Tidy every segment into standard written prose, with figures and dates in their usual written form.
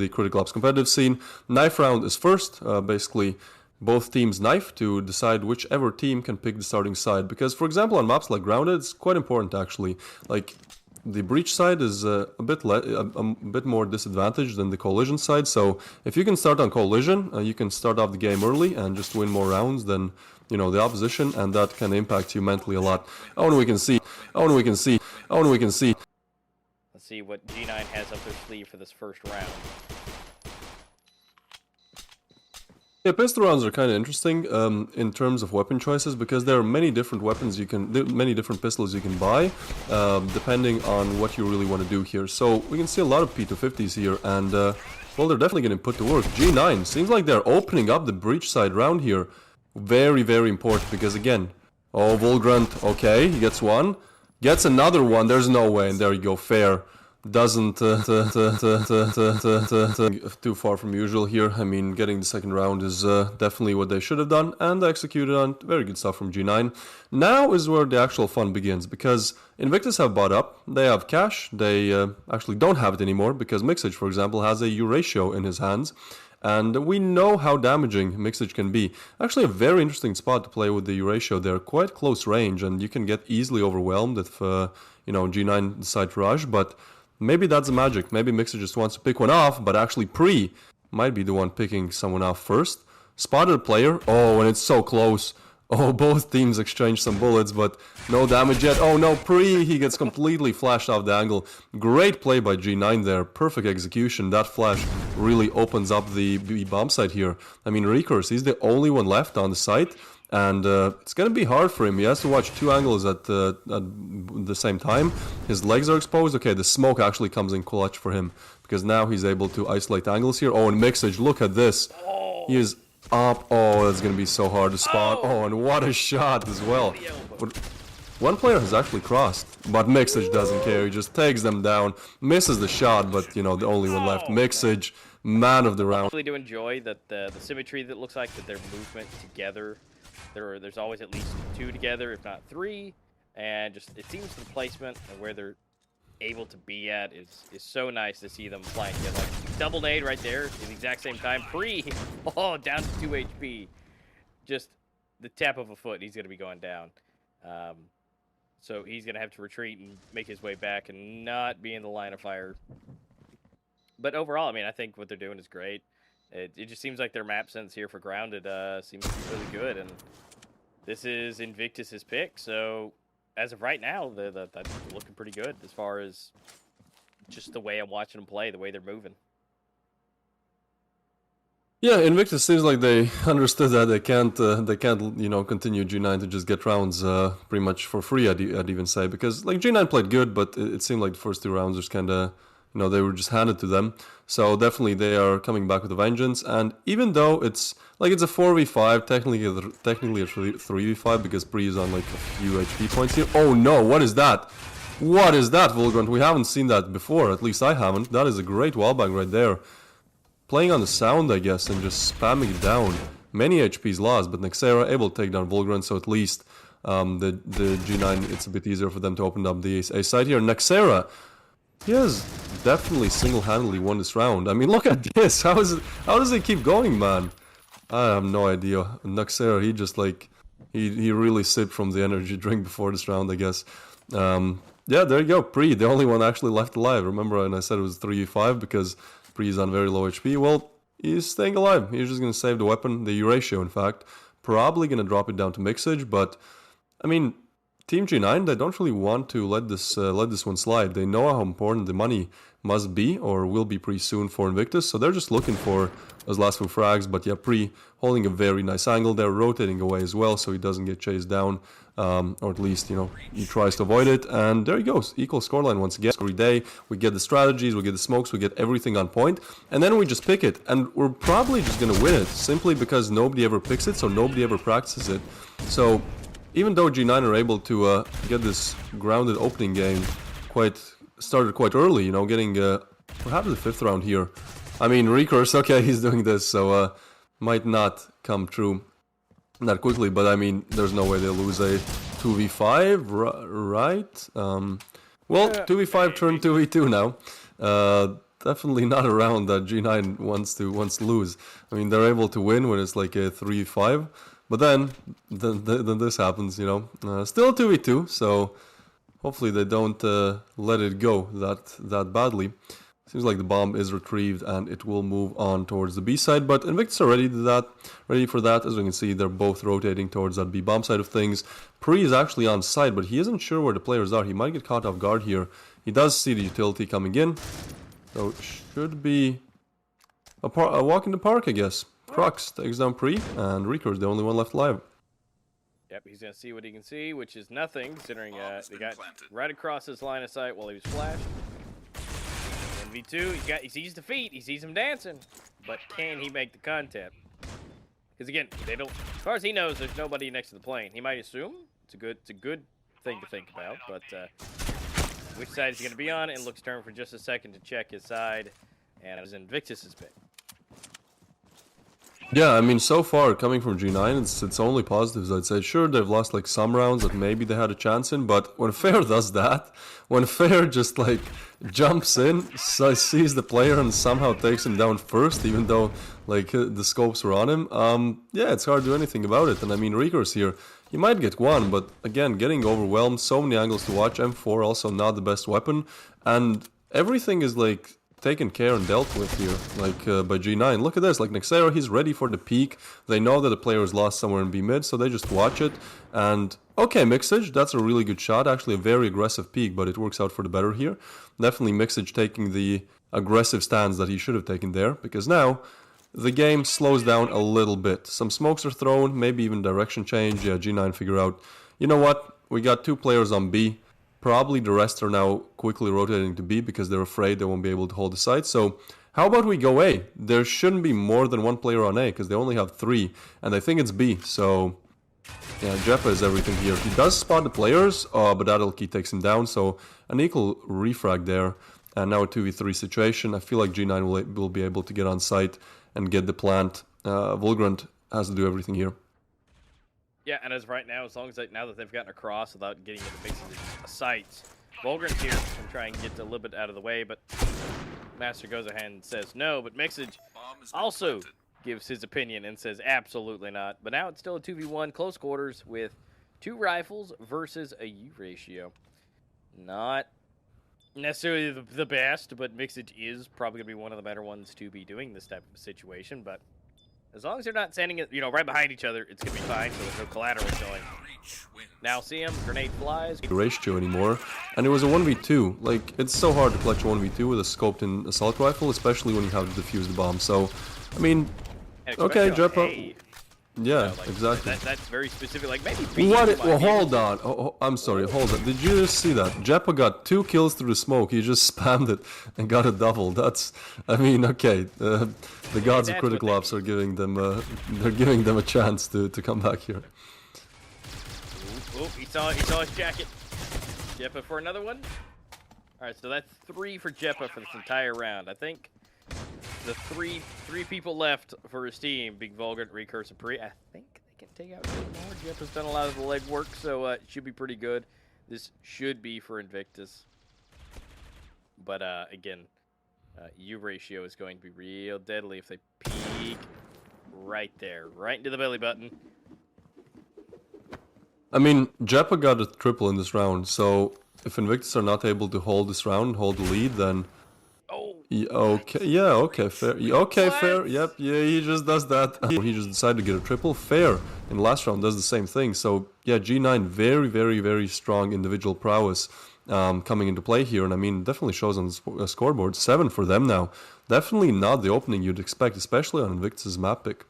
the Critical Ops competitive scene. Knife round is first, basically both teams knife to decide whichever team can pick the starting side. Because, for example, on maps like Grounded, it's quite important actually. Like, the breach side is a bit more disadvantaged than the collision side. So if you can start on collision, you can start off the game early and just win more rounds than, you know, the opposition, and that can impact you mentally a lot. Oh, and we can see. Oh, and we can see. Oh, and we can see. Let's see what G9 has up their sleeve for this first round. Yeah, pistol rounds are kind of interesting in terms of weapon choices, because there are many different weapons many different pistols you can buy, depending on what you really want to do here. So we can see a lot of P250s here, and well, they're definitely going to put to work. G9 seems like they're opening up the breach side round here. Very, very important, because again, oh, Volgrant, okay, he gets one, gets another one. There's no way, and there you go, fair. Doesn't too far from usual here. I mean, getting the second round is definitely what they should have done, and executed on. Very good stuff from G9. Now is where the actual fun begins, because Invictus have bought up, they have cash, they actually don't have it anymore, because Mixage, for example, has a U ratio in his hands, and we know how damaging Mixage can be. Actually a very interesting spot to play with the U ratio. They're quite close range, and you can get easily overwhelmed if you know, G9 decide to rush, but maybe that's the magic. Maybe Mixer just wants to pick one off, but actually Pre might be the one picking someone off first. Spotted a player. Oh, and it's so close. Oh, both teams exchange some bullets, but no damage yet. Oh no, Pre, he gets completely flashed off the angle. Great play by G9 there. Perfect execution. That flash really opens up the bomb site here. I mean, Recurse, he's the only one left on the site. And it's going to be hard for him. He has to watch two angles at the same time. His legs are exposed. Okay, the smoke actually comes in clutch for him, because now he's able to isolate angles here. Oh, and Mixage, look at this. He is up. Oh, that's going to be so hard to spot. Oh, and what a shot as well. But one player has actually crossed, but Mixage doesn't care. He just takes them down, misses the shot, but, you know, the only one left. Mixage, man of the round. I really do enjoy that the symmetry that looks like that their movement together. There's always at least two together, if not three, and just it seems the placement and where they're able to be at is so nice to see them flying together. Like double nade right there at the exact same time. Pre, oh, down to 2 HP. Just the tap of a foot, he's going to be going down. So he's going to have to retreat and make his way back and not be in the line of fire. But overall, I mean, I think what they're doing is great. It just seems like their map sense here for Grounded seems to be really good, and this is Invictus's pick. So as of right now, they're looking pretty good as far as just the way I'm watching them play, the way they're moving. Yeah, Invictus seems like they understood that they can't you know, continue G9 to just get rounds pretty much for free. I'd even say, because like G9 played good, but it seemed like the first two rounds just kind of, you know, they were just handed to them. So definitely they are coming back with a vengeance. And even though it's like it's a 4v5, technically a 3v5, because Pre is on like a few HP points here. Oh no, what is that? What is that, Volgrant? We haven't seen that before, at least I haven't. That is a great wallbang right there. Playing on the sound, I guess, and just spamming it down. Many HPs lost, but Nexera able to take down Volgrant, so at least the G9, it's a bit easier for them to open up the A side here. Nexera, he has definitely single-handedly won this round. I mean, look at this. How does it keep going, man? I have no idea. Nexera, he just like he really sipped from the energy drink before this round, I guess. Yeah, there you go. Pre, the only one actually left alive. Remember, and I said it was 3v5 because Pre is on very low HP. Well, he's staying alive. He's just gonna save the weapon, the U ratio, in fact. Probably gonna drop it down to Mixage, but I mean, Team G9, they don't really want to let this one slide. They know how important the money must be, or will be pretty soon, for Invictus, so they're just looking for those last few frags. But yeah, Pre holding a very nice angle there, rotating away as well, so he doesn't get chased down, or at least, you know, he tries to avoid it. And there he goes, equal scoreline once again. Every day we get the strategies, we get the smokes, we get everything on point, and then we just pick it, and we're probably just gonna win it, simply because nobody ever picks it, so nobody ever practices it. So even though G9 are able to get this Grounded opening game started quite early, you know, getting perhaps the 5th round here. I mean, Recurse, okay, he's doing this, so might not come true that quickly, but I mean, there's no way they'll lose a 2v5, right? Well, 2v5 turned 2v2 now. definitely not a round that G9 wants to lose. I mean, they're able to win when it's like a 3-5, but then this happens, you know. Still a 2v2, so hopefully they don't let it go that badly. Seems like the bomb is retrieved and it will move on towards the B side, but Invictus are ready for that. As we can see, they're both rotating towards that B bomb side of things. Pre is actually on side, but he isn't sure where the players are. He might get caught off guard here. He does see the utility coming in, so it should be a walk in the park, I guess. Crux takes down Pre, and Rico is the only one left alive. Yep, he's going to see what he can see, which is nothing, considering they got right across his line of sight while he was flashed. 1v2, he sees the feet, he sees him dancing, but can he make the contact? Because again, they don't. As far as he knows, there's nobody next to the plane. He might assume it's a good thing to think about, but which side is he going to be on? And looks turn for just a second to check his side, and it was Invictus's pick. Yeah, I mean, so far, coming from G9, it's only positives, I'd say. Sure, they've lost, like, some rounds that maybe they had a chance in, but when Fair does that, when Fair just, like, jumps in, sees the player and somehow takes him down first, even though, like, the scopes were on him, yeah, it's hard to do anything about it. And, I mean, Rico's here, he might get one, but, again, getting overwhelmed, so many angles to watch, M4 also not the best weapon, and everything is, like, taken care and dealt with here, like by G9. Look at this, like Nexero, he's ready for the peak. They know that the player is lost somewhere in B mid, so they just watch it. And okay, Mixage, that's a really good shot, actually a very aggressive peak, but it works out for the better here. Definitely Mixage taking the aggressive stance that he should have taken there, because now the game slows down a little bit. Some smokes are thrown, maybe even direction change. Yeah, G9 figure out, you know what, we got 2 players on B. Probably the rest are now quickly rotating to B because they're afraid they won't be able to hold the site. So how about we go A? There shouldn't be more than 1 player on A because they only have 3. And I think it's B. So yeah, Jeppa is everything here. He does spot the players, but Adelkey takes him down. So an equal refrag there. And now a 2v3 situation. I feel like G9 will be able to get on site and get the plant. Vulgrant has to do everything here. Yeah, and as right now, as long as now that they've gotten across without getting into faces of sights, Vulgrant's here and try and get a little bit out of the way, but Master goes ahead and says no, but Mixage also gives his opinion and says absolutely not. But now it's still a 2v1 close quarters with 2 rifles versus a U ratio. Not necessarily the best, but Mixage is probably going to be one of the better ones to be doing this type of situation, but as long as they're not standing, you know, right behind each other, it's going to be fine, so there's no collateral going. Now see him, grenade flies. Ratio anymore, and it was a 1v2. Like, it's so hard to clutch a 1v2 with a scoped-in assault rifle, especially when you have to defuse the bomb. So, I mean, okay, Jeppa. Yeah, like, exactly. That's very specific. Like, maybe B. What? Well, hold on. Oh, I'm sorry. Hold on. Did you just see that? Jeppa got 2 kills through the smoke. He just spammed it and got a double. That's. I mean, okay. The gods of critical ops are giving them. They're giving them a chance to come back here. Ooh, he saw his jacket. Jeppa for another one. All right, so that's 3 for Jeppa for this entire round. I think the three people left for his team, Big Vulgrant, Recursive Pre, I think they can take out 2 more. Jeppa's done a lot of the legwork, so it should be pretty good. This should be for Invictus. But again, U ratio is going to be real deadly if they peek right there, right into the belly button. I mean, Jeppa got a triple in this round, so if Invictus are not able to hold this round, hold the lead, then... Okay, yeah, okay, fair. Okay, what? Fair, yep, yeah, he just does that. He just decided to get a triple. Fair, in last round, does the same thing. So, yeah, G9, very, very, very strong individual prowess coming into play here. And, I mean, definitely shows on the scoreboard. 7 for them now. Definitely not the opening you'd expect, especially on Invictus' map pick.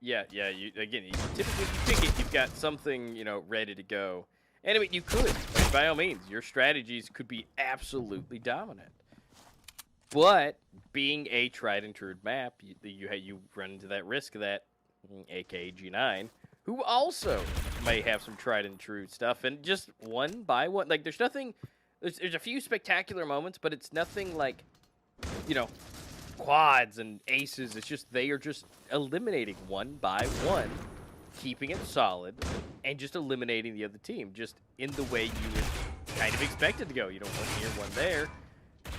Yeah, typically, if you pick it, you've got something, you know, ready to go. Anyway, you could, like, by all means, your strategies could be absolutely dominant. But being a tried and true map, you run into that risk that, aka G9, who also may have some tried and true stuff, and just one by one, like there's nothing, there's a few spectacular moments, but it's nothing like, you know, quads and aces. It's just they are just eliminating one by one, keeping it solid, and just eliminating the other team, just in the way you would kind of expect it to go. You know, one here, one there.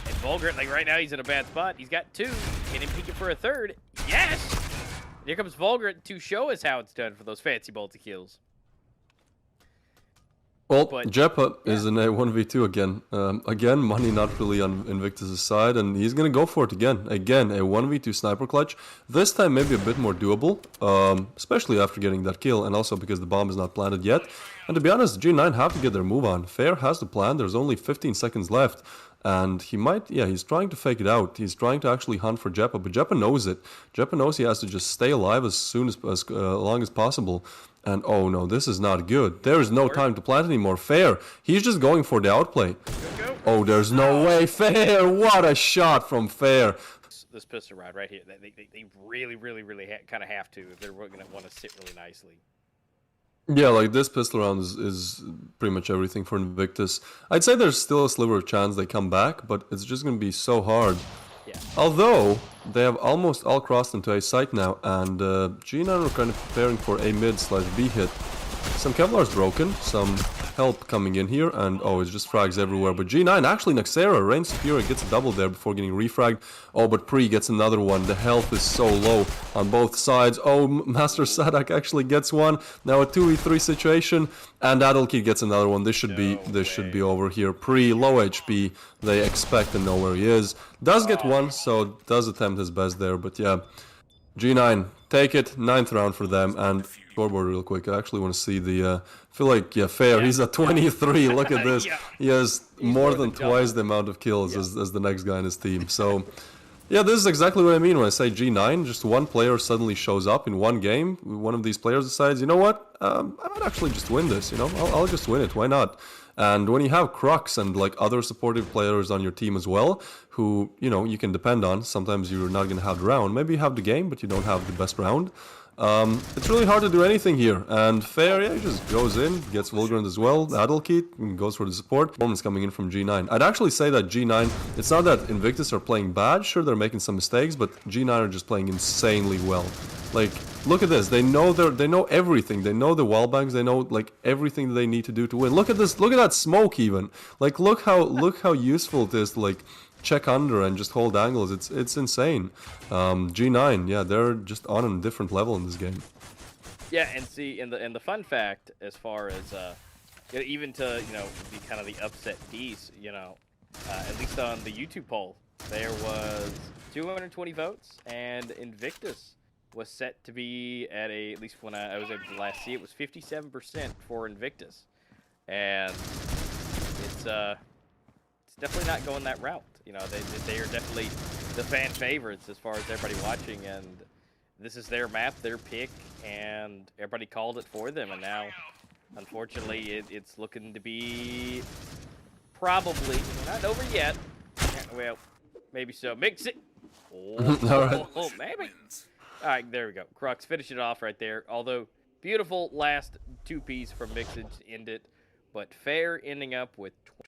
And Vulgar, like right now, he's in a bad spot. He's got 2. Can him peek it for a 3rd? Yes! Here comes Vulgar to show us how it's done for those fancy multi-kills. Well, But, Jeppa is in a 1v2 again. Again, money not really on Invictus' side, and he's going to go for it again. Again, a 1v2 sniper clutch. This time maybe a bit more doable, especially after getting that kill, and also because the bomb is not planted yet. And to be honest, G9 have to get their move on. Fair has the plan. There's only 15 seconds left. And he might, yeah, he's trying to fake it out. He's trying to actually hunt for Jeppa, but Jeppa knows it. Jeppa knows he has to just stay alive as long as possible. And oh no, this is not good. There is no time to plant anymore. Fair, he's just going for the outplay. Oh, there's no way. Fair, what a shot from Fair. This pistol ride right here, they really kind of have to if they're going to want to sit really nicely. Yeah, like this pistol round is pretty much everything for Invictus. I'd say there's still a sliver of chance they come back, but it's just going to be so hard. Yeah. Although, they have almost all crossed into A site now, and G9 are kind of preparing for A mid/B hit. Some Kevlar's broken, some help coming in here, and oh, it's just frags everywhere. But G9, actually Nexera, Rain Superior gets a double there before getting refragged. Oh, but Pre gets another one. The health is so low on both sides. Oh, Master Sadak actually gets one. Now a 2v3 situation, and Adalkey gets another one. This should be over here. Pre, low HP, they expect and know where he is. Does get one, so does attempt his best there, but yeah. G9, take it, 9th round for them, and scoreboard real quick. I actually want to see the, I feel like, yeah, Fair, he's at 23, look at this. He has more than twice the amount of kills as the next guy in his team. So, yeah, this is exactly what I mean when I say G9, just one player suddenly shows up in one game, one of these players decides, you know what, I might actually just win this, you know, I'll just win it, why not? And when you have Crux and like other supportive players on your team as well, who, you know, you can depend on, sometimes you're not going to have the round. Maybe you have the game, but you don't have the best round. It's really hard to do anything here. And Fair, yeah, he just goes in, gets Vulgrant as well, Adalkey, goes for the support. Performance coming in from G9. I'd actually say that G9, it's not that Invictus are playing bad, sure they're making some mistakes, but G9 are just playing insanely well. Like, look at this. They know everything. They know the wall bangs. They know like everything that they need to do to win. Look at this. Look at that smoke even. Like look how useful it is to like check under and just hold angles. It's insane. G9, yeah, they're just on a different level in this game. Yeah, and see, and the fun fact as far as even to the kind of the upset piece, at least on the YouTube poll, there was 220 votes, and Invictus was set to be at at least when I was able to last see it, was 57% for Invictus. And it's definitely not going that route. They are definitely the fan favorites as far as everybody watching, and this is their map, their pick, and everybody called it for them. And now, unfortunately, it's looking to be probably not over yet. Well, maybe so. Mix it. Oh, maybe. All right, there we go. Crux, finish it off right there. Although, beautiful last 2-piece from Mixage to end it. But Fair ending up with